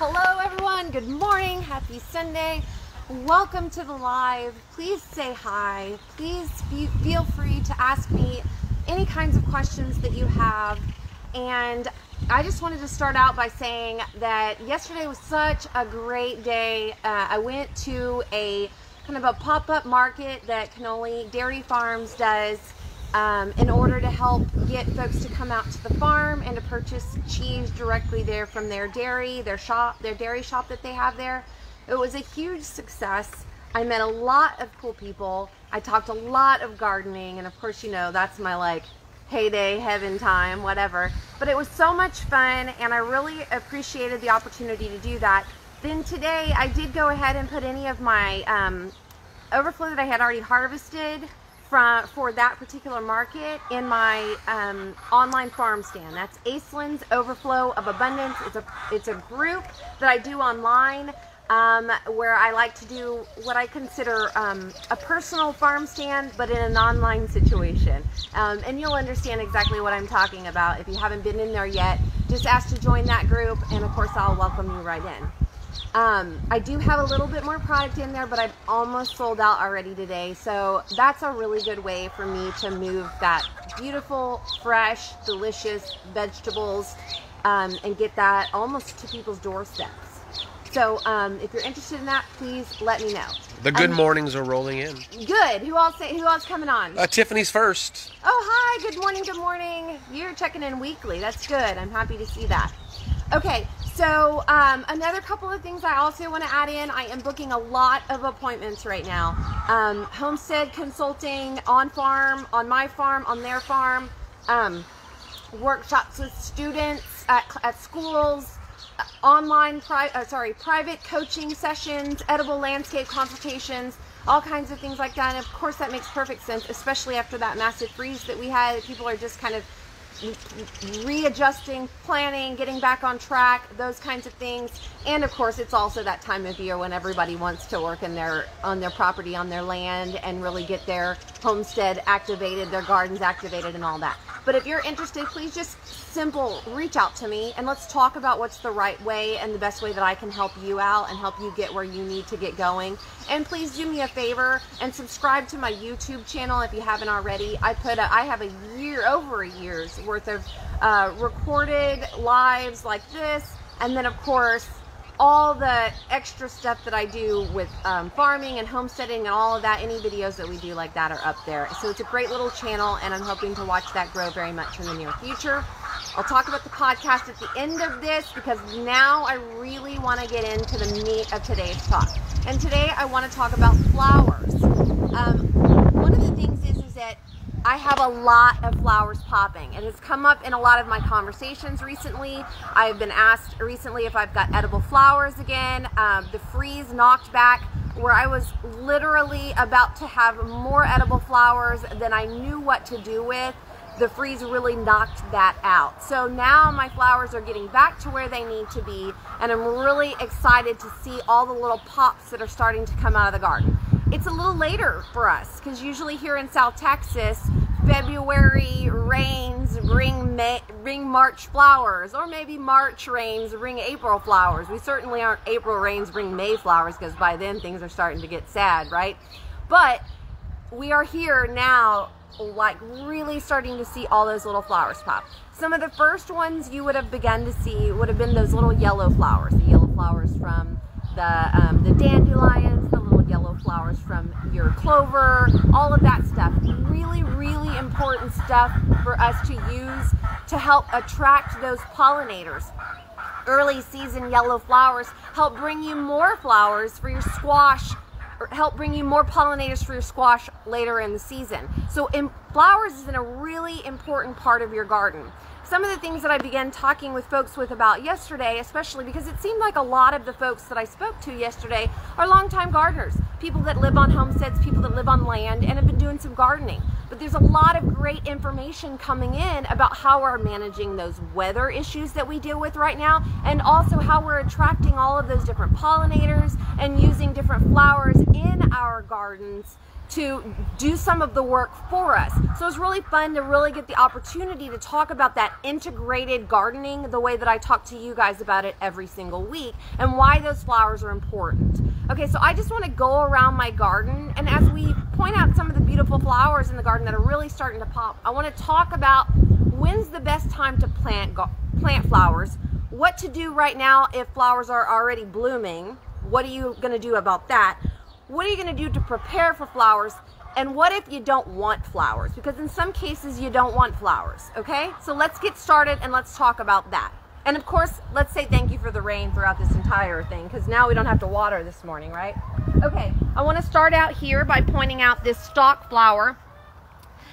Hello everyone, good morning, happy Sunday. Welcome to the live. Please say hi. Please feel free to ask me any kinds of questions that you have. And I just wanted to start out by saying that yesterday was such a great day. I went to a kind of a pop-up market that Cannoli Dairy Farms does in order to help get folks to come out to the farm and to purchase cheese directly there from their dairy, their dairy shop that they have there. It was a huge success. I met a lot of cool people. I talked a lot of gardening, and of course, you know, that's my like heyday, heaven time, whatever. But it was so much fun, and I really appreciated the opportunity to do that. Then today, I did go ahead and put any of my overflow that I had already harvested for that particular market in my online farm stand. That's Aislynn's Overflow of Abundance. It's a group that I do online where I like to do what I consider a personal farm stand, but in an online situation. And you'll understand exactly what I'm talking about. If you haven't been in there yet, just ask to join that group, and of course I'll welcome you right in. I do have a little bit more product in there, but I've almost sold out already today. So that's a really good way for me to move that beautiful, fresh, delicious vegetables and get that almost to people's doorsteps. So if you're interested in that, please let me know. The good mornings are rolling in. Good. Who else coming on? Tiffany's first. Oh, hi. Good morning. Good morning. You're checking in weekly. That's good. I'm happy to see that. Okay. So another couple of things I also want to add in. I am booking a lot of appointments right now. Homestead consulting, on farm, on my farm, on their farm, workshops with students at schools, online private coaching sessions, edible landscape consultations, all kinds of things like that. And of course that makes perfect sense, especially after that massive freeze that we had. People are just kind of readjusting, planning, getting back on track, those kinds of things. And of course it's also that time of year when everybody wants to work on their property, on their land, and really get their homestead activated, their gardens activated, and all that. But if you're interested, please just reach out to me and let's talk about what's the right way and the best way that I can help you out and help you get where you need to get going. And please do me a favor and subscribe to my YouTube channel if you haven't already. I have over a year's worth of recorded lives like this, and then of course all the extra stuff that I do with farming and homesteading and all of that. Any videos that we do like that are up there. So it's a great little channel, and I'm hoping to watch that grow very much in the near future. I'll talk about the podcast at the end of this, because now I really want to get into the meat of today's talk. And today I want to talk about flowers. One of the things is that I have a lot of flowers popping. It has come up in a lot of my conversations recently. I've been asked recently if I've got edible flowers again. The freeze knocked back where I was literally about to have more edible flowers than I knew what to do with. The freeze really knocked that out. So now my flowers are getting back to where they need to be, and I'm really excited to see all the little pops that are starting to come out of the garden. It's a little later for us, because usually here in South Texas, February rains bring March flowers, or maybe March rains bring April flowers. We certainly aren't April rains bring May flowers, because by then things are starting to get sad, right? But we are here now, like really starting to see all those little flowers pop. Some of the first ones you would have begun to see would have been those little yellow flowers, the yellow flowers from the dandelions, the little yellow flowers from your clover, all of that stuff. Really, really important stuff for us to use to help attract those pollinators. Early season yellow flowers help bring you more flowers for your squash, or help bring you more pollinators for your squash later in the season. So flowers is a really important part of your garden. Some of the things that I began talking with folks about yesterday, especially because it seemed like a lot of the folks that I spoke to yesterday are longtime gardeners, people that live on homesteads, people that live on land and have been doing some gardening. But there's a lot of great information coming in about how we're managing those weather issues that we deal with right now, and also how we're attracting all of those different pollinators and using different flowers in our gardens to do some of the work for us. So it's really fun to really get the opportunity to talk about that integrated gardening the way that I talk to you guys about it every single week, and why those flowers are important. Okay, so I just want to go around my garden, and as we point out some of the beautiful flowers in the garden that are really starting to pop, I want to talk about when's the best time to plant flowers, what to do right now if flowers are already blooming, what are you going to do about that? What are you going to do to prepare for flowers? And what if you don't want flowers? Because in some cases you don't want flowers, okay? So let's get started and let's talk about that. And of course, let's say thank you for the rain throughout this entire thing, because now we don't have to water this morning, right? Okay, I want to start out here by pointing out this stalk flower.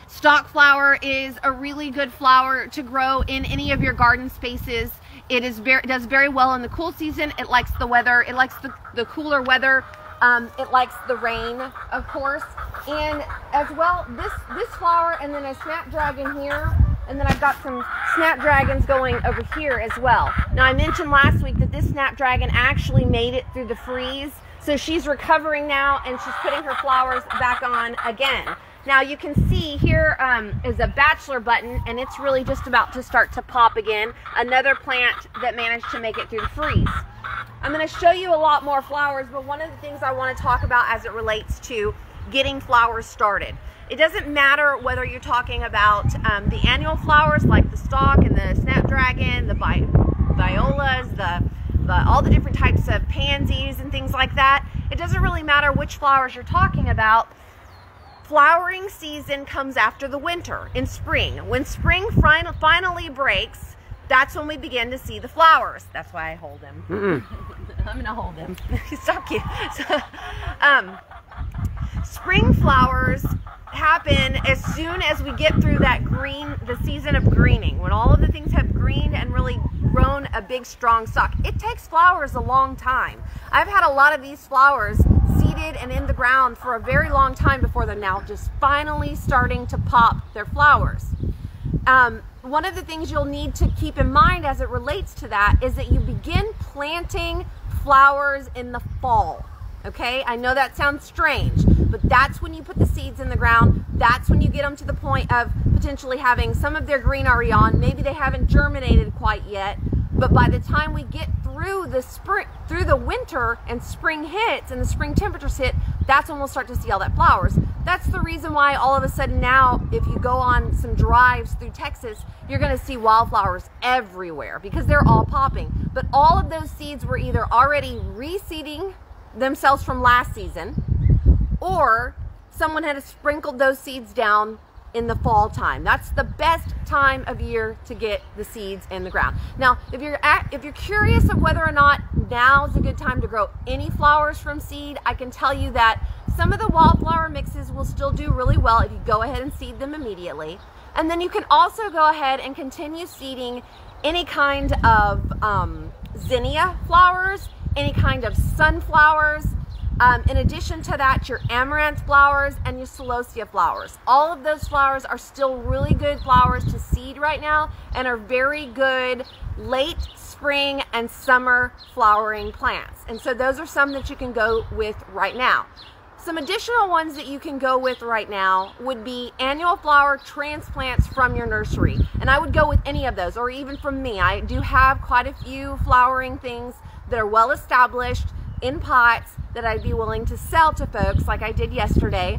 Stalk flower is a really good flower to grow in any of your garden spaces. It does very well in the cool season. It likes the weather. It likes the cooler weather. It likes the rain, of course, and as well this flower, and then a snapdragon here, and then I've got some snapdragons going over here as well. Now I mentioned last week that this snapdragon actually made it through the freeze, so she's recovering now and she's putting her flowers back on again. Now you can see here is a bachelor button, and it's really just about to start to pop again. Another plant that managed to make it through the freeze. I'm going to show you a lot more flowers, but one of the things I want to talk about as it relates to getting flowers started. It doesn't matter whether you're talking about the annual flowers like the stalk and the snapdragon, the violas, all the different types of pansies and things like that. It doesn't really matter which flowers you're talking about. Flowering season comes after the winter, in spring. When spring finally breaks, that's when we begin to see the flowers. That's why I hold him. I'm gonna hold him. He's so cute. Spring flowers happen as soon as we get through that the season of greening, when all of the things have greened and really grown a big strong stalk. It takes flowers a long time. I've had a lot of these flowers seeded and in the ground for a very long time before they're now just finally starting to pop their flowers. One of the things you'll need to keep in mind as it relates to that is that you begin planting flowers in the fall. Okay, I know that sounds strange, but that's when you put the seeds in the ground. That's when you get them to the point of potentially having some of their green already on. Maybe they haven't germinated quite yet, but by the time we get through the winter and spring hits and the spring temperatures hit, that's when we'll start to see all that flowers. That's the reason why all of a sudden now, if you go on some drives through Texas, you're going to see wildflowers everywhere because they're all popping. But all of those seeds were either already reseeding themselves from last season, or someone had sprinkled those seeds down in the fall time. That's the best time of year to get the seeds in the ground. Now, if you're curious of whether or not now's a good time to grow any flowers from seed, I can tell you that some of the wildflower mixes will still do really well if you go ahead and seed them immediately. And then you can also go ahead and continue seeding any kind of zinnia flowers, any kind of sunflowers. In addition to that, your amaranth flowers and your celosia flowers. All of those flowers are still really good flowers to seed right now and are very good late spring and summer flowering plants. And so those are some that you can go with right now. Some additional ones that you can go with right now would be annual flower transplants from your nursery. And I would go with any of those, or even from me. I do have quite a few flowering things that are well established in pots that I'd be willing to sell to folks like I did yesterday,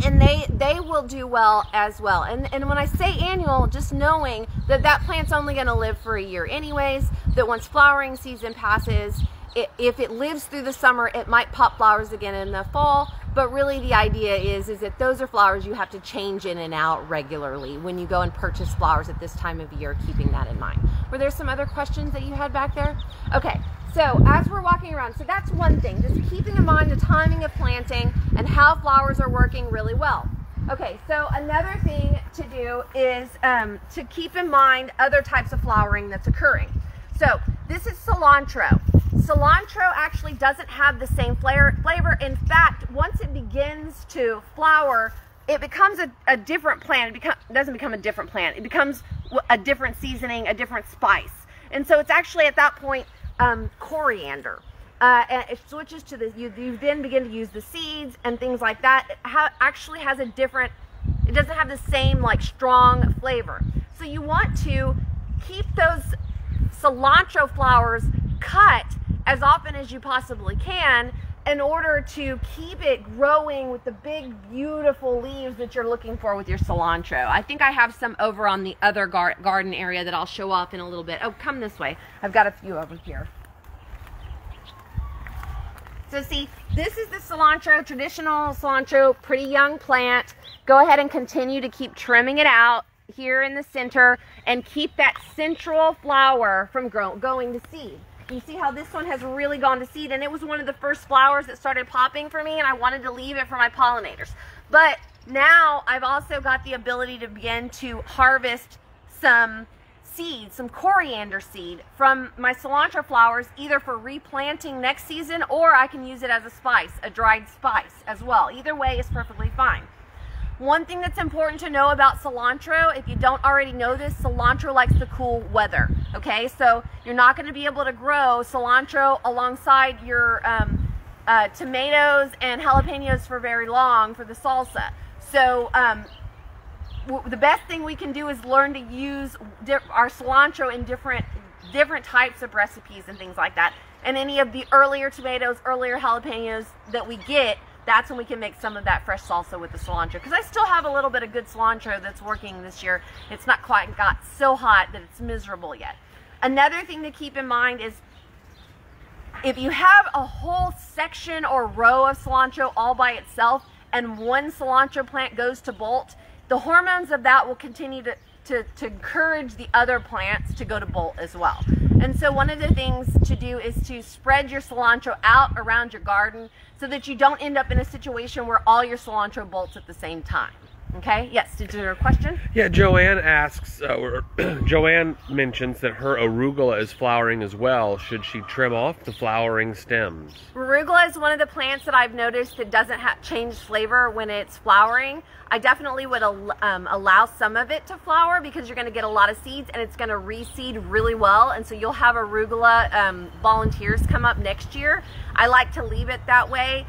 and they will do well as well. And when I say annual, just knowing that that plant's only going to live for a year anyways, that once flowering season passes, if it lives through the summer, it might pop flowers again in the fall, but really the idea is that those are flowers you have to change in and out regularly when you go and purchase flowers at this time of year, keeping that in mind. Were there some other questions that you had back there? Okay. So as we're walking around, so that's one thing, just keeping in mind the timing of planting and how flowers are working really well. Okay, so another thing to do is to keep in mind other types of flowering that's occurring. So this is cilantro. Cilantro actually doesn't have the same flavor. In fact, once it begins to flower, it becomes a different plant. It doesn't become a different plant. It becomes a different seasoning, a different spice. And so it's actually at that point coriander. And it switches to the, you then begin to use the seeds and things like that. It actually has a different, it doesn't have the same like strong flavor. So you want to keep those cilantro flowers cut as often as you possibly can in order to keep it growing with the big beautiful leaves that you're looking for with your cilantro. I think I have some over on the other garden area that I'll show off in a little bit. Oh, come this way. I've got a few over here. So see, this is the cilantro, traditional cilantro, pretty young plant. Go ahead and continue to keep trimming it out here in the center and keep that central flower from going to seed. You see how this one has really gone to seed, and it was one of the first flowers that started popping for me, and I wanted to leave it for my pollinators. But now I've also got the ability to begin to harvest some seed, some coriander seed from my cilantro flowers, either for replanting next season, or I can use it as a spice, a dried spice as well. Either way is perfectly fine. One thing that's important to know about cilantro, if you don't already know this, cilantro likes the cool weather, okay? So you're not going to be able to grow cilantro alongside your tomatoes and jalapenos for very long for the salsa. So the best thing we can do is learn to use our cilantro in different types of recipes and things like that. And any of the earlier tomatoes, earlier jalapenos that we get, that's when we can make some of that fresh salsa with the cilantro. Because I still have a little bit of good cilantro that's working this year. It's not quite got so hot that it's miserable yet. Another thing to keep in mind is if you have a whole section or row of cilantro all by itself and one cilantro plant goes to bolt, the hormones of that will continue to encourage the other plants to go to bolt as well. And so one of the things to do is to spread your cilantro out around your garden so that you don't end up in a situation where all your cilantro bolts at the same time. Okay, yes, did you have a question? Yeah, Joanne asks, Joanne mentions that her arugula is flowering as well. Should she trim off the flowering stems? Arugula is one of the plants that I've noticed that doesn't change flavor when it's flowering. I definitely would allow some of it to flower because you're going to get a lot of seeds and it's going to reseed really well. And so you'll have arugula volunteers come up next year. I like to leave it that way.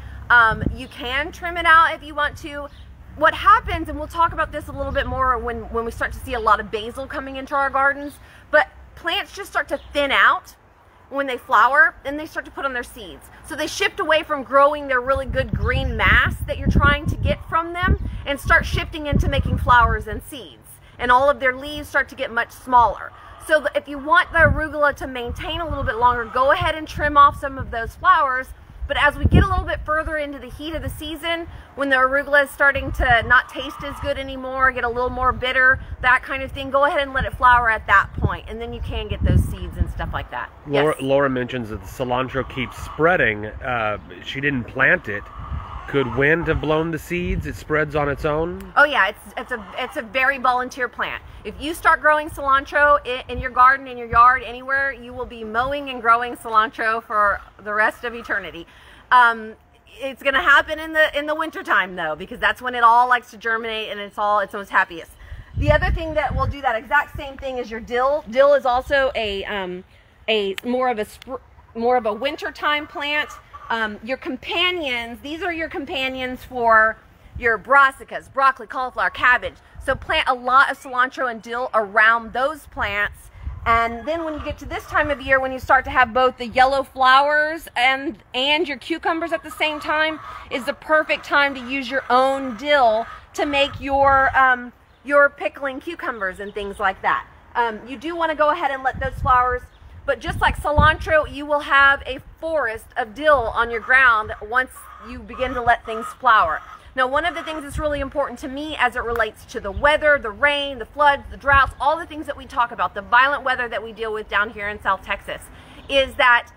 You can trim it out if you want to. What happens, and we'll talk about this a little bit more when we start to see a lot of basil coming into our gardens, but plants just start to thin out when they flower, then they start to put on their seeds. So they shift away from growing their really good green mass that you're trying to get from them and start shifting into making flowers and seeds. And all of their leaves start to get much smaller. So if you want the arugula to maintain a little bit longer, go ahead and trim off some of those flowers. But as we get a little bit further into the heat of the season, when the arugula is starting to not taste as good anymore, get a little more bitter, that kind of thing, go ahead and let it flower at that point, and then you can get those seeds and stuff like that. Laura mentions that the cilantro keeps spreading. She didn't plant it. Could wind have blown the seeds? It spreads on its own? Oh yeah, it's a very volunteer plant. If you start growing cilantro in your garden, in your yard, anywhere, you will be mowing and growing cilantro for the rest of eternity. It's going to happen in the winter time though, because that's when it all likes to germinate and it's most happiest. The other thing that will do that exact same thing is your dill. Dill is also a more of a wintertime plant. Your companions, these are your companions for your brassicas, broccoli, cauliflower, cabbage. So plant a lot of cilantro and dill around those plants. And then when you get to this time of year, when you start to have both the yellow flowers and your cucumbers at the same time, is the perfect time to use your own dill to make your pickling cucumbers and things like that. You do want to go ahead and let those flowers, but just like cilantro, you will have a forest of dill on your ground once you begin to let things flower. Now, one of the things that's really important to me as it relates to the weather, the rain, the floods, the droughts, all the things that we talk about, the violent weather that we deal with down here in South Texas, is that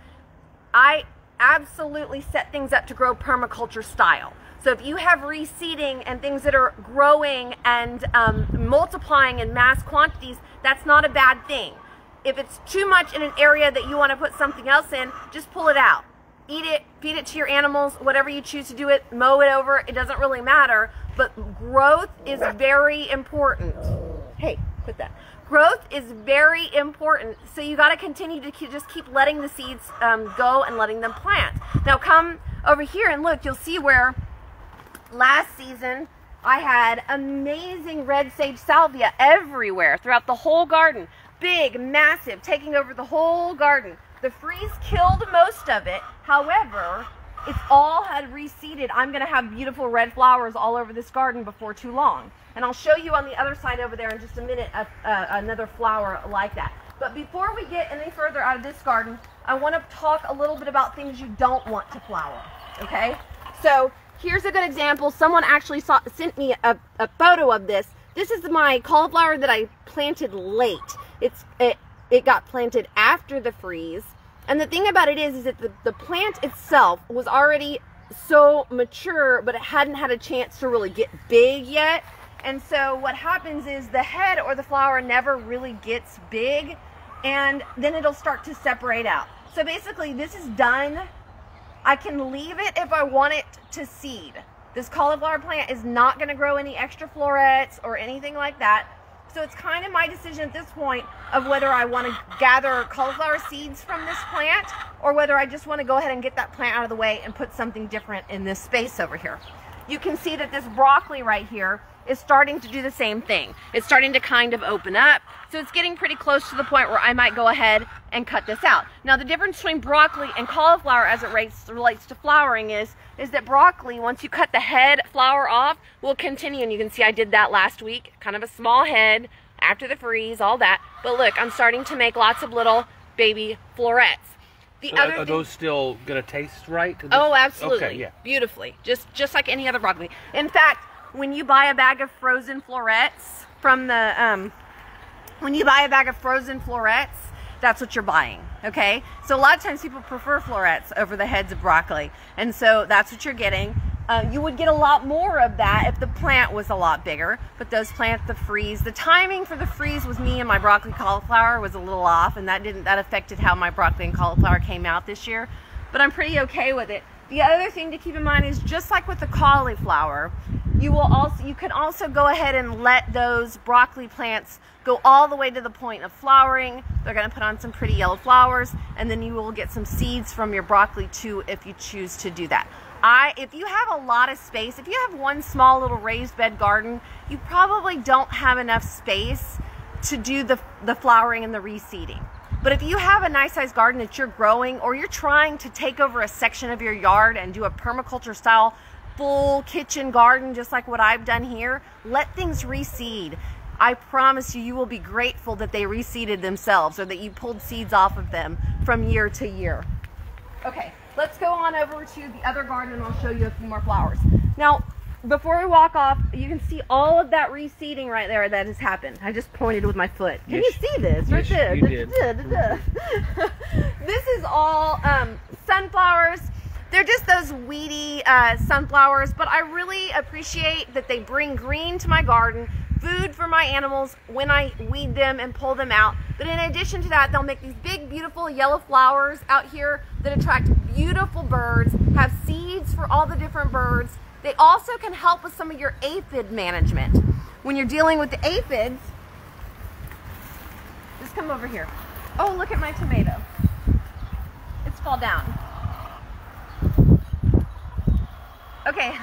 I absolutely set things up to grow permaculture style. So if you have reseeding and things that are growing and multiplying in mass quantities, that's not a bad thing. if it's too much in an area that you want to put something else in, just pull it out. Eat it, feed it to your animals, whatever you choose to do it, mow it over, it doesn't really matter. But growth is very important. Hey, quit that. Growth is very important, so you got to continue to just keep letting the seeds go and letting them plant. Now come over here and look, you'll see where last season I had amazing red sage salvia everywhere throughout the whole garden. Big, massive, taking over the whole garden. The freeze killed most of it. However, it's all had reseeded. I'm going to have beautiful red flowers all over this garden before too long. And I'll show you on the other side over there in just a minute another flower like that. But before we get any further out of this garden, I want to talk a little bit about things you don't want to flower. Okay? So here's a good example. Someone actually sent me a photo of this. This is my cauliflower that I planted late. It got planted after the freeze. And the thing about it is that the plant itself was already so mature, but it hadn't had a chance to really get big yet. And so what happens is the head or the flower never really gets big, and then it'll start to separate out. So basically this is done. I can leave it if I want it to seed. This cauliflower plant is not going to grow any extra florets or anything like that. So it's kind of my decision at this point of whether I want to gather cauliflower seeds from this plant or whether I just want to go ahead and get that plant out of the way and put something different in this space over here. You can see that this broccoli right here is starting to do the same thing. It's starting to kind of open up. So it's getting pretty close to the point where I might go ahead and cut this out. Now the difference between broccoli and cauliflower as it relates to flowering is that broccoli, once you cut the head flower off, will continue. And you can see I did that last week. Kind of a small head after the freeze, all that. But look, I'm starting to make lots of little baby florets. So are those still going to taste right? Oh, absolutely. Okay, yeah. Beautifully. Just like any other broccoli. In fact, when you buy a bag of frozen florets from the, that's what you're buying, okay? So a lot of times people prefer florets over the heads of broccoli, and so that's what you're getting. You would get a lot more of that if the plant was a lot bigger, but those plants, the timing for the freeze with me and my broccoli cauliflower was a little off, and that affected how my broccoli and cauliflower came out this year, but I'm pretty okay with it. The other thing to keep in mind is just like with the cauliflower, you can also go ahead and let those broccoli plants go all the way to the point of flowering. They're going to put on some pretty yellow flowers, and then you will get some seeds from your broccoli too if you choose to do that. If you have a lot of space, if you have one small little raised bed garden, you probably don't have enough space to do the flowering and the reseeding. But if you have a nice sized garden that you're growing, or you're trying to take over a section of your yard and do a permaculture style full kitchen garden, just like what I've done here, let things reseed. I promise you, you will be grateful that they reseeded themselves or that you pulled seeds off of them from year to year. Okay, let's go on over to the other garden and I'll show you a few more flowers. Now, before we walk off, you can see all of that reseeding right there that has happened. I just pointed with my foot. Can you see this? Right there. You did. This is all sunflowers. They're just those weedy sunflowers, but I really appreciate that they bring green to my garden, food for my animals when I weed them and pull them out. But in addition to that, they'll make these big, beautiful yellow flowers out here that attract beautiful birds, have seeds for all the different birds. They also can help with some of your aphid management. When you're dealing with the aphids, just come over here. Oh, look at my tomato. It's fall down. Okay,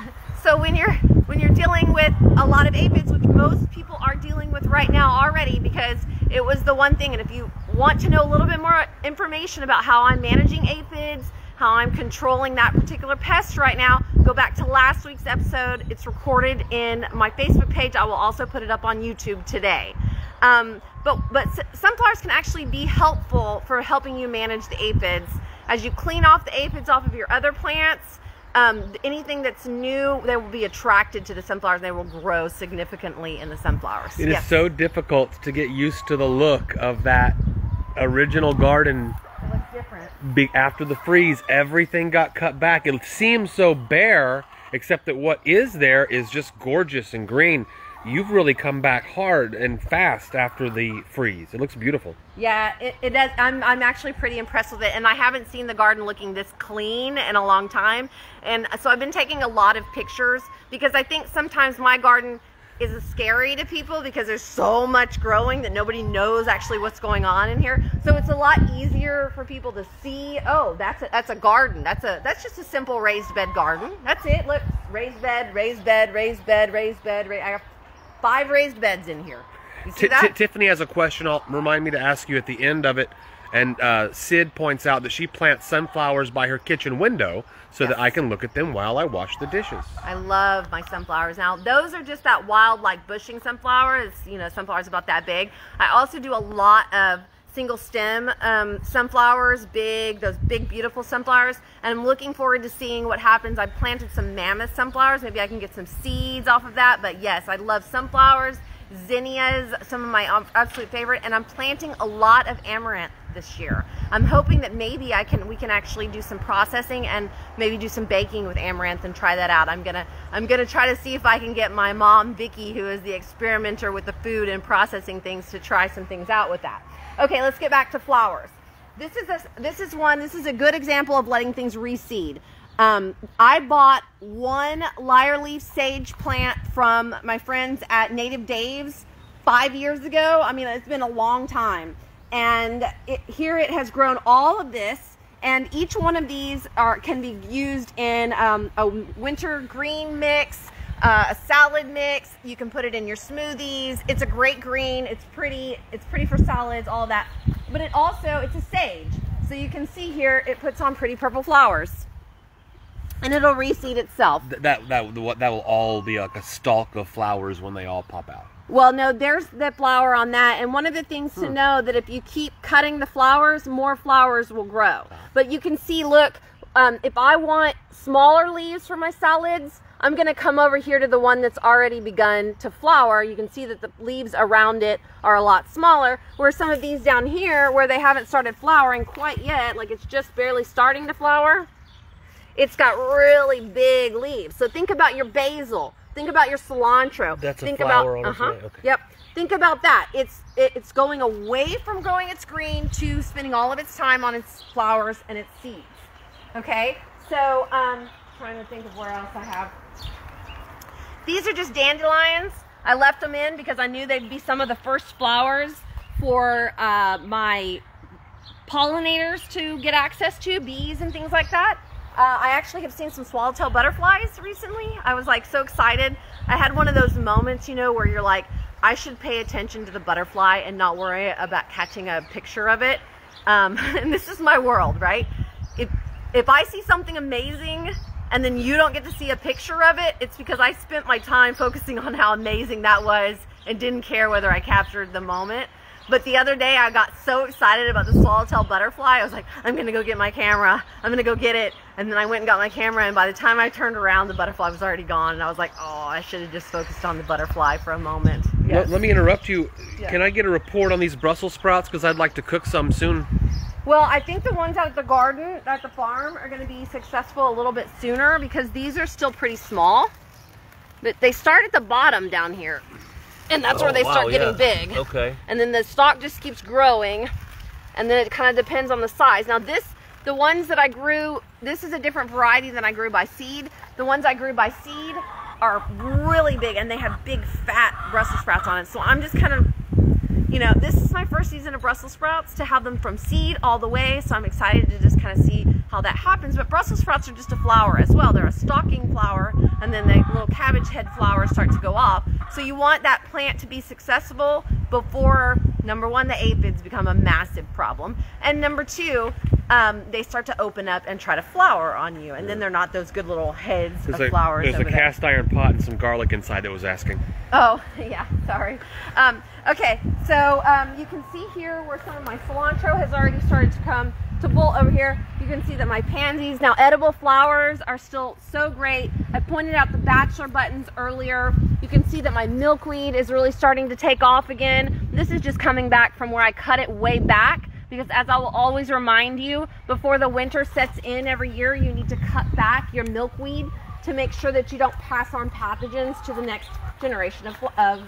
so when you're dealing with a lot of aphids, which most people are dealing with right now already, because it was the one thing, and if you want to know a little bit more information about how I'm managing aphids, how I'm controlling that particular pest right now, go back to last week's episode. It's recorded in my Facebook page. I will also put it up on YouTube today. But sunflowers can actually be helpful for helping you manage the aphids. As you clean off the aphids off of your other plants, anything that's new, they will be attracted to the sunflowers. They will grow significantly in the sunflowers. It is so difficult to get used to the look of that original garden. It looks different. After the freeze, everything got cut back. It seems so bare, except that what is there is just gorgeous and green. you've really come back hard and fast after the freeze. It looks beautiful. Yeah, it does. I'm actually pretty impressed with it, and I haven't seen the garden looking this clean in a long time. And so I've been taking a lot of pictures because I think sometimes my garden is scary to people because there's so much growing that nobody knows actually what's going on in here. So it's a lot easier for people to see, oh, that's a garden. That's just a simple raised bed garden. That's it. Look, raised bed, raised bed, raised bed, raised bed. I have 5 raised beds in here. You see that? Tiffany has a question. I'll remind me to ask you at the end of it. And Sid points out that she plants sunflowers by her kitchen window so that I can look at them while I wash the dishes. I love my sunflowers. Now, those are just that wild, like, bushing sunflowers. You know, sunflowers about that big. I also do a lot of single stem sunflowers, those big, beautiful sunflowers. And I'm looking forward to seeing what happens. I planted some mammoth sunflowers. Maybe I can get some seeds off of that. But yes, I love sunflowers. Zinnias, some of my absolute favorite, and I'm planting a lot of amaranth this year. I'm hoping that maybe we can actually do some processing and maybe do some baking with amaranth and try that out. I'm gonna try to see if I can get my mom Vicky, who is the experimenter with the food and processing things, to try some things out with that. Okay, let's get back to flowers. This is a good example of letting things reseed. I bought one lyre leaf sage plant from my friends at Native Dave's 5 years ago. I mean, it's been a long time. And here it has grown all of this. And each one of these can be used in a winter green mix, a salad mix. You can put it in your smoothies. It's a great green. It's pretty for salads, all that. But it's a sage. So you can see here, it puts on pretty purple flowers. And it'll reseed itself. That will all be like a stalk of flowers when they all pop out. Well, no, there's the flower on that. And one of the things to know that if you keep cutting the flowers, more flowers will grow. But you can see, look, if I want smaller leaves for my salads, I'm going to come over here to the one that's already begun to flower. You can see that the leaves around it are a lot smaller. Where some of these down here, where they haven't started flowering quite yet, like it's just barely starting to flower, it's got really big leaves. So think about your basil. Think about your cilantro. That's a flower on its way. Okay. Yep. Think about that. It's going away from growing its green to spending all of its time on its flowers and its seeds. Okay? So, trying to think of where else I have. These are just dandelions. I left them in because I knew they'd be some of the first flowers for my pollinators to get access to, bees and things like that. I actually have seen some swallowtail butterflies recently. I was like so excited. I had one of those moments, you know, where you're like, I should pay attention to the butterfly and not worry about catching a picture of it. And this is my world, right? If I see something amazing and then you don't get to see a picture of it, it's because I spent my time focusing on how amazing that was and didn't care whether I captured the moment. But the other day I got so excited about the swallowtail butterfly, I was like, I'm gonna go get my camera. I'm gonna go get it. And then I went and got my camera, and by the time I turned around, the butterfly was already gone. And I was like, oh, I should have just focused on the butterfly for a moment. Yes. Let me interrupt you. Yeah. Can I get a report on these Brussels sprouts? Because I'd like to cook some soon. Well, I think the ones out at the garden, at the farm, are gonna be successful a little bit sooner because these are still pretty small. But they start at the bottom down here. And that's where they start getting big. Okay. And then the stalk just keeps growing. And then it kind of depends on the size. Now the ones that I grew, this is a different variety than I grew by seed. The ones I grew by seed are really big and they have big fat Brussels sprouts on it. So I'm just kind of, you know, this is my first season of Brussels sprouts to have them from seed all the way. So I'm excited to just kind of see how that happens. But Brussels sprouts are just a flower as well. They're a stalking flower, and then the little cabbage head flowers start to go off. So you want that plant to be successful before, number one, the aphids become a massive problem. And number two, they start to open up and try to flower on you. And then they're not those good little heads of flowers. There's a cast iron pot and some garlic inside that was asking. Oh, yeah, sorry. Okay, so you can see here where some of my cilantro has already started to come to bolt over here. You can see that my pansies, now edible flowers, are still so great. I pointed out the bachelor buttons earlier. You can see that my milkweed is really starting to take off again. This is just coming back from where I cut it way back, because as I will always remind you, before the winter sets in every year, you need to cut back your milkweed to make sure that you don't pass on pathogens to the next generation of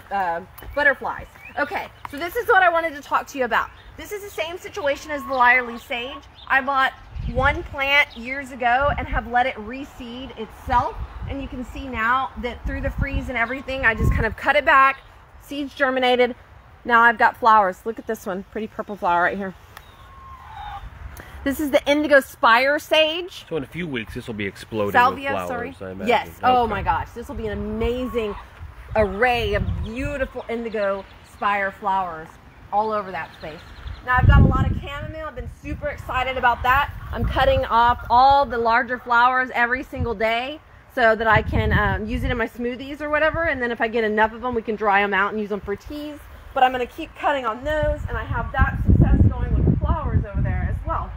butterflies. Okay, so this is what I wanted to talk to you about. This is the same situation as the lyre leaf sage. I bought one plant years ago and have let it reseed itself. And you can see now that through the freeze and everything, I just kind of cut it back, seeds germinated. Now I've got flowers. Look at this one, pretty purple flower right here. This is the indigo spire sage. So in a few weeks, this will be exploding Salvia, with flowers, sorry. I imagine. Yes. Okay. Oh my gosh, this will be an amazing array of beautiful indigo spire flowers all over that space. Now I've got a lot of chamomile. I've been super excited about that. I'm cutting off all the larger flowers every single day so that I can use it in my smoothies or whatever. And then if I get enough of them, we can dry them out and use them for teas. But I'm going to keep cutting on those, and I have that success going with the flowers over there as well.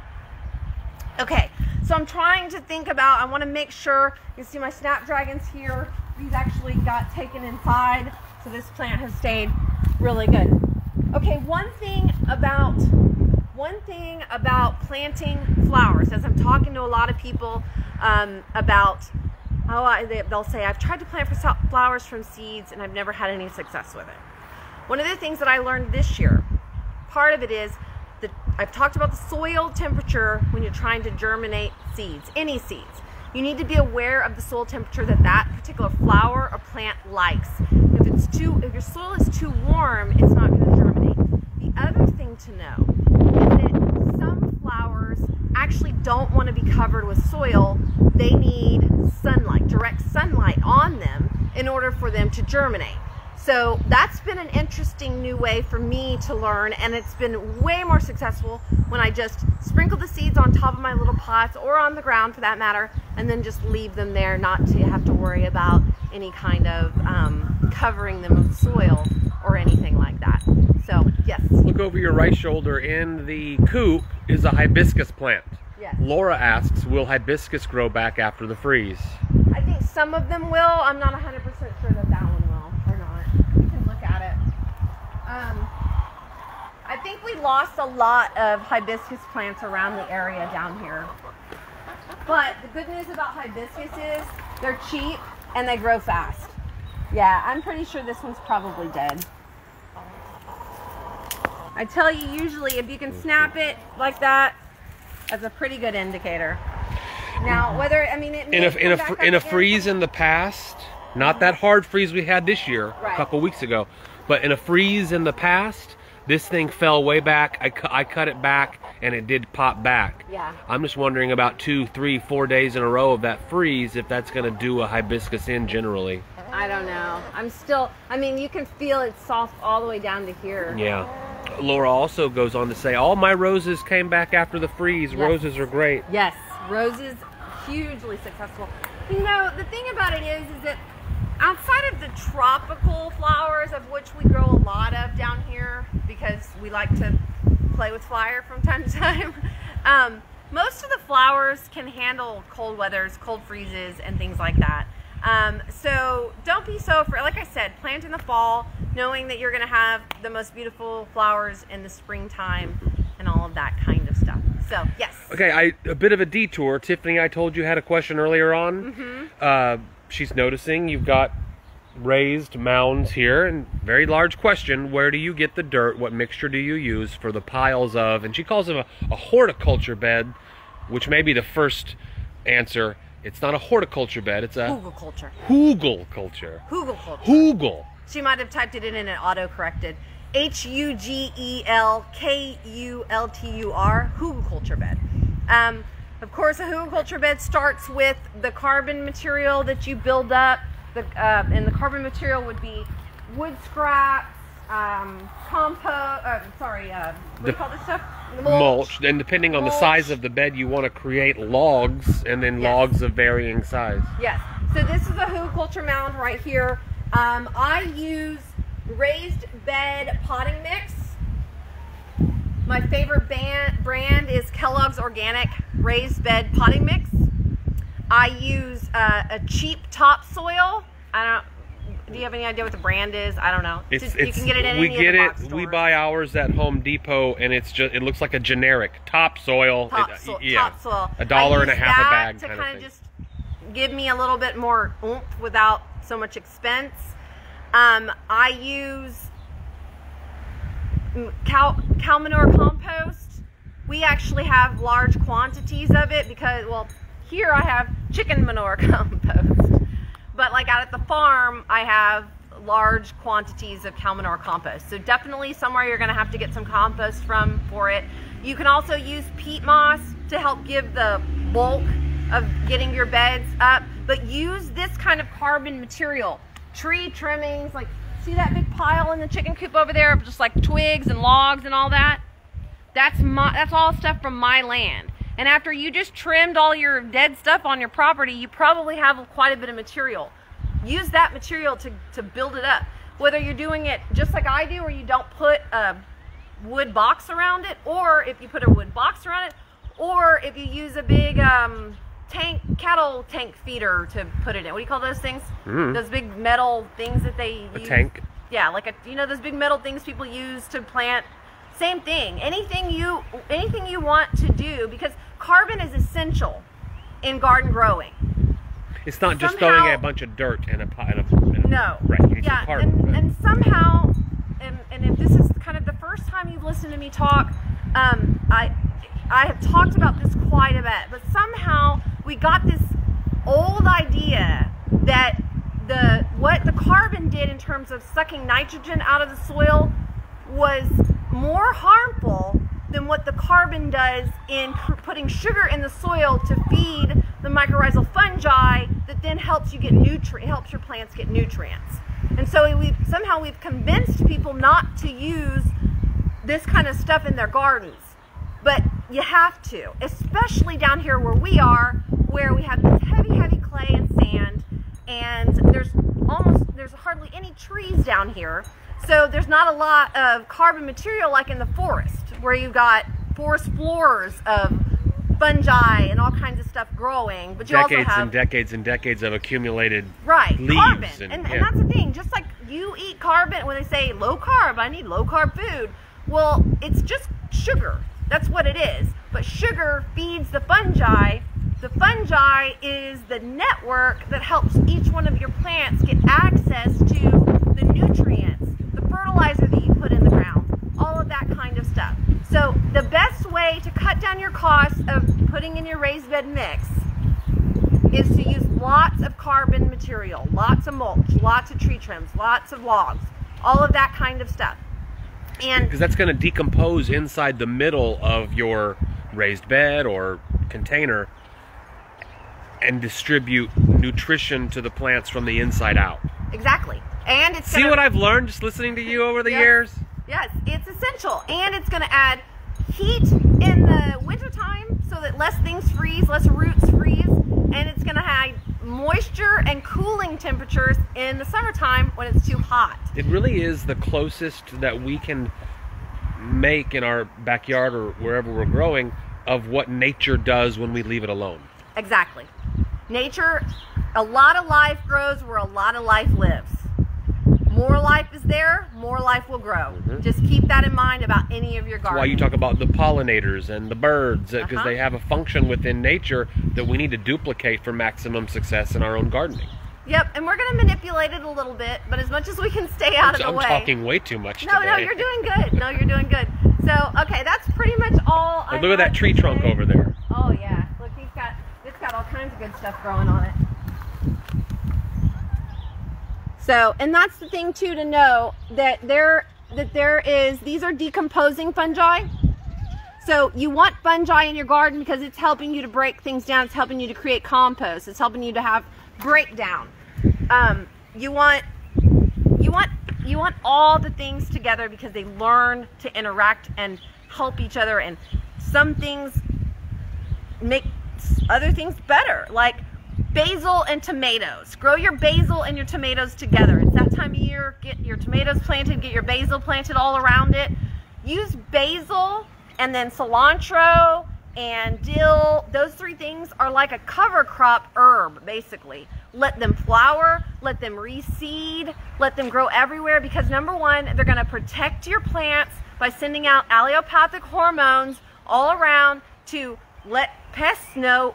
Okay, so I'm trying to think about, I want to make sure, you see my snapdragons here, these actually got taken inside, so this plant has stayed really good. Okay, one thing about planting flowers, as I'm talking to a lot of people about, they'll say, I've tried to plant flowers from seeds and I've never had any success with it. One of the things that I learned this year, part of it is that I've talked about the soil temperature when you're trying to germinate seeds, any seeds. You need to be aware of the soil temperature that that particular flower or plant likes. If your soil is too warm, it's not going to germinate. The other thing to know is that some flowers actually don't want to be covered with soil. They need sunlight, direct sunlight on them in order for them to germinate. So that's been an interesting new way for me to learn, and it's been way more successful when I just sprinkle the seeds on top of my little pots or on the ground for that matter, and then just leave them there, not to have to worry about any kind of covering them with soil or anything like that. So yes. Look over your right shoulder. In the coop is a hibiscus plant. Yes. Laura asks, will hibiscus grow back after the freeze? I think some of them will. I'm not 100% sure that that one will or not. You can look at it. I think we lost a lot of hibiscus plants around the area down here. But the good news about hibiscus is they're cheap and they grow fast. Yeah, I'm pretty sure this one's probably dead. I tell you, usually if you can snap it like that, that's a pretty good indicator. Now, whether, I mean, it in a freeze in the past, not that hard freeze we had this year, right, a couple weeks ago, but in a freeze in the past, this thing fell way back. I cut it back and it did pop back. Yeah. I'm just wondering about 2, 3, 4 days in a row of that freeze, if that's going to do a hibiscus in generally. I don't know. I'm still, I mean, you can feel it soft all the way down to here. Yeah. Laura also goes on to say, all my roses came back after the freeze. Yes. Roses are great. Yes, roses, hugely successful. You know, the thing about it is that outside of the tropical flowers, of which we grow a lot of down here because we like to play with fire from time to time, most of the flowers can handle cold weathers, cold freezes, and things like that. So don't be so afraid. Like I said, plant in the fall, knowing that you're going to have the most beautiful flowers in the springtime and all of that kind of stuff. So, yes. Okay, a bit of a detour. Tiffany, I told you had a question earlier on. Mm-hmm. She's noticing you've got raised mounds here, and very large question, where do you get the dirt? What mixture do you use for the piles of, and she calls them a horticulture bed, which may be the first answer. It's not a horticulture bed, it's a Hugelkultur. Hugelkultur. Hugelkultur. Hugel. She might have typed it in and it auto-corrected. Hugelkultur, Hugelkultur bed. Of course, a Hugelkultur bed starts with the carbon material that you build up. And the carbon material would be wood scraps, compost, what do you call this stuff? Mulch. And depending on the size of the bed, you want to create logs, and then logs of varying size. Yes. So this is a Hugelkultur mound right here. I use raised bed potting mix. My favorite brand is Kellogg's Organic Raised Bed Potting Mix. I use a cheap topsoil. Do you have any idea what the brand is? I don't know. You can get it in any of the box stores. We buy ours at Home Depot, and it looks like a generic topsoil. Topsoil. $1.50 a bag to kind of thing. Just give me a little bit more oomph without so much expense. I use cow manure compost. We actually have large quantities of it because, well, here I have chicken manure compost, but like out at the farm I have large quantities of cow manure compost. So definitely somewhere you're going to have to get some compost from for it. You can also use peat moss to help give the bulk of getting your beds up, but use this kind of carbon material. Tree trimmings, like see that big pile in the chicken coop over there of just like twigs and logs and all that? That's all stuff from my land. And after you just trimmed all your dead stuff on your property, you probably have quite a bit of material. Use that material to build it up. Whether you're doing it just like I do, where you don't put a wood box around it, or if you put a wood box around it, or if you use a big cattle tank feeder to put it in. What do you call those things? Those big metal things that they use. A tank. Yeah, like those big metal things people use to plant. Same thing. Anything you want to do, because carbon is essential in garden growing. It's not just throwing a bunch of dirt in a no. Right. You need some carbon. And somehow, and if this is kind of the first time you've listened to me talk, I have talked about this quite a bit, but somehow we got this old idea that what the carbon did in terms of sucking nitrogen out of the soil was more harmful than what the carbon does in putting sugar in the soil to feed the mycorrhizal fungi that then helps you get helps your plants get nutrients. And so we've convinced people not to use this kind of stuff in their gardens. But you have to, especially down here where we are, where we have this heavy clay and sand, and there's hardly any trees down here. So there's not a lot of carbon material like in the forest, where you've got forest floors of fungi and all kinds of stuff growing. But you also have decades and decades of accumulated leaves. Carbon. And that's the thing. Just like you eat carbon, when they say low carb, I need low carb food. Well, it's just sugar. That's what it is. But sugar feeds the fungi. The fungi is the network that helps each one of your plants get access to the nutrients, the fertilizer that you put in the ground, all of that kind of stuff. So the best way to cut down your costs of putting in your raised bed mix is to use lots of carbon material, lots of mulch, lots of tree trims, lots of logs, all of that kind of stuff. And because that's going to decompose inside the middle of your raised bed or container and distribute nutrition to the plants from the inside out. Exactly. And it's See what I've learned just listening to you over the years? Yes, it's essential. And it's going to add heat in the wintertime so that less things freeze, less roots freeze. And it's going to have moisture and cooling temperatures in the summertime when it's too hot. It really is the closest that we can make in our backyard or wherever we're growing of what nature does when we leave it alone. Exactly. Nature, a lot of life grows where a lot of life lives. More life is there, more life will grow. Just keep that in mind about any of your gardens. That's why you talk about the pollinators and the birds, because they have a function within nature that we need to duplicate for maximum success in our own gardening. Yep, and we're going to manipulate it a little bit, but as much as we can stay out of the way. I'm talking way too much today. No, you're doing good. No, you're doing good. So, okay, that's pretty much all I look at that tree trunk over there. Oh, yeah. Look, it's got all kinds of good stuff growing on it. So, and that's the thing too to know that these are decomposing fungi. So you want fungi in your garden because it's helping you to break things down. It's helping you to create compost. It's helping you to have breakdown. You want all the things together because they learn to interact and help each other, and some things make other things better, like basil and tomatoes. Grow your basil and your tomatoes together. It's that time of year. Get your tomatoes planted, get your basil planted all around it. Use basil and then cilantro and dill. Those three things are like a cover crop herb, basically. Let them flower, let them reseed, let them grow everywhere, because number one, they're going to protect your plants by sending out allelopathic hormones all around to let pests know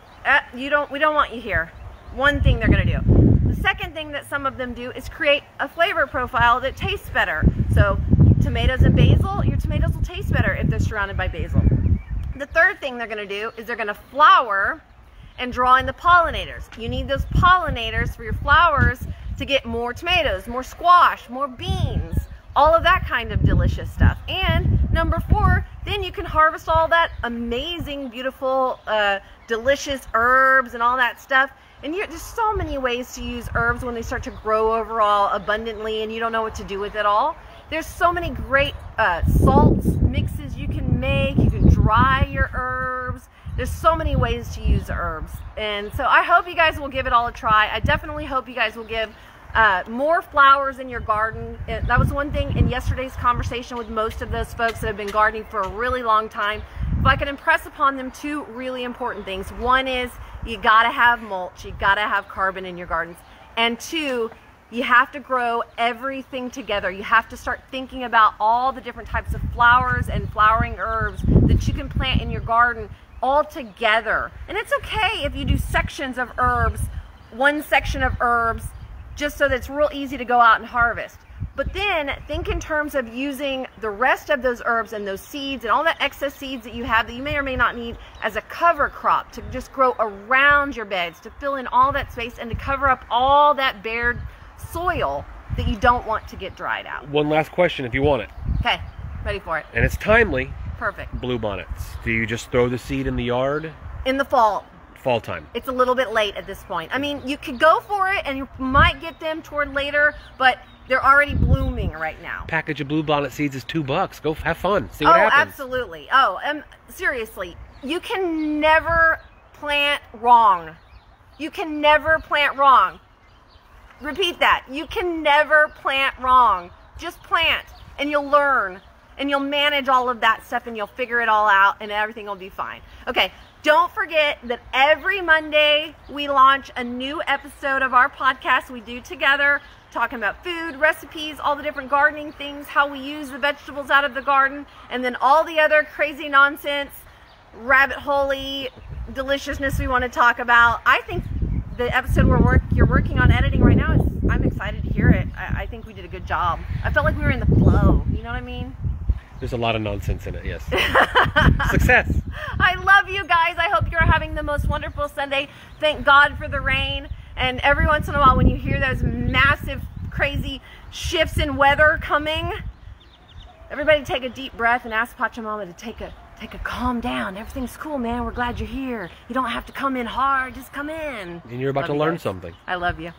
we don't want you here. one thing they're going to do. The second thing that some of them do is create a flavor profile that tastes better. So tomatoes and basil, your tomatoes will taste better if they're surrounded by basil. The third thing they're going to do is they're going to flower and draw in the pollinators. You need those pollinators for your flowers to get more tomatoes, more squash, more beans, all of that kind of delicious stuff. And number 4, then you can harvest all that amazing, beautiful, delicious herbs and all that stuff. And there's so many ways to use herbs when they start to grow overall abundantly and you don't know what to do with it all. There's so many great salts mixes you can make. You can dry your herbs. There's so many ways to use herbs. And so I hope you guys will give it all a try. I definitely hope you guys will give more flowers in your garden. That was one thing in yesterday's conversation with most of those folks that have been gardening for a really long time. If I could impress upon them 2 really important things. One is you gotta have mulch, you gotta have carbon in your gardens. And 2, you have to grow everything together. You have to start thinking about all the different types of flowers and flowering herbs that you can plant in your garden all together. And it's okay if you do sections of herbs, one section of herbs, just so that it's real easy to go out and harvest. But then think in terms of using the rest of those herbs and those seeds and all that excess seeds that you have that you may or may not need as a cover crop to just grow around your beds, to fill in all that space and to cover up all that bared soil that you don't want to get dried out. One last question if you want it. Okay, ready for it. And it's timely. Perfect. Bluebonnets. Do you just throw the seed in the yard? In the fall. Fall time. It's a little bit late at this point. I mean, you could go for it and you might get them toward later, but they're already blooming right now. Package of bluebonnet seeds is $2. Go have fun. See what happens. Oh, absolutely. Oh, seriously, you can never plant wrong. You can never plant wrong. Repeat that. You can never plant wrong. Just plant and you'll learn and you'll manage all of that stuff and you'll figure it all out and everything will be fine. Okay, don't forget that every Monday we launch a new episode of our podcast we do together, talking about food, recipes, all the different gardening things, how we use the vegetables out of the garden, and then all the other crazy nonsense, rabbit hole-y deliciousness we want to talk about. I think the episode you're working on editing right now, I'm excited to hear it. I think we did a good job. I felt like we were in the flow. You know what I mean? There's a lot of nonsense in it, yes. Success. I love you guys. I hope you're having the most wonderful Sunday. Thank God for the rain. And every once in a while when you hear those massive, crazy shifts in weather coming, everybody take a deep breath and ask Pachamama to take a calm down. Everything's cool, man. We're glad you're here. You don't have to come in hard. Just come in. And you're about to learn something. I love you.